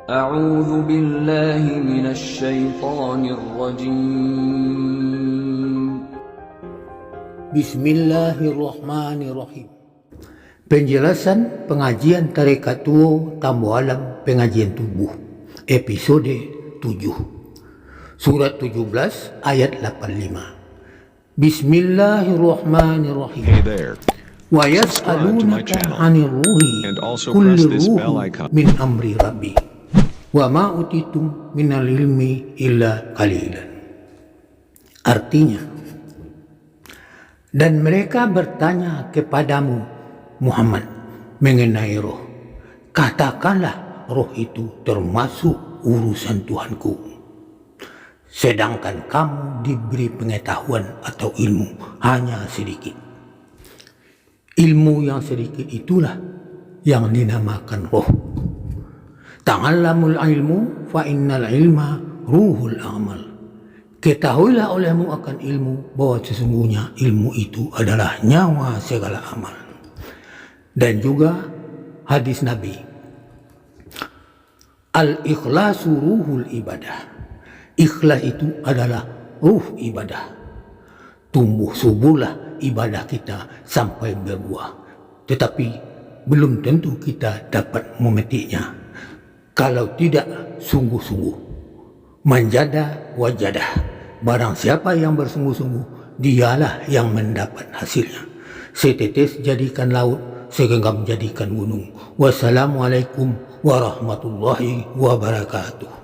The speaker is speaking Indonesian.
أعوذ بالله من الشيطان الرجيم. Bismillahirrahmanirrahim. Penjelasan pengajian tarekat Tuo Tambo Alam pengajian tubuh episode 7 surat 17 ayat 85. Bismillahirrahmanirrahim. Hey there. Wa yas'alunaka 'anir ruhi qul ruhu min amri rabbi wa ma utitum minal ilmi illa qalilan. Artinya, dan mereka bertanya kepadamu Muhammad mengenai roh. Katakanlah roh itu termasuk urusan Tuhanku. Sedangkan kamu diberi pengetahuan atau ilmu hanya sedikit. Ilmu yang sedikit itulah yang dinamakan roh. Ta'allamul ilmu fa innal ilma ruhul amal. Ketahuilah olehmu akan ilmu bahwa sesungguhnya ilmu itu adalah nyawa segala amal. Dan juga hadis Nabi, al-ikhlasu ruhul ibadah. Ikhlas itu adalah ruh ibadah. Tumbuh suburlah ibadah kita sampai berbuah. Tetapi belum tentu kita dapat memetiknya kalau tidak sungguh-sungguh. Manjada wajadah. Barang siapa yang bersungguh-sungguh, dialah yang mendapat hasilnya. Setetes jadikan laut, segenggam jadikan gunung. Wassalamualaikum warahmatullahi wabarakatuh.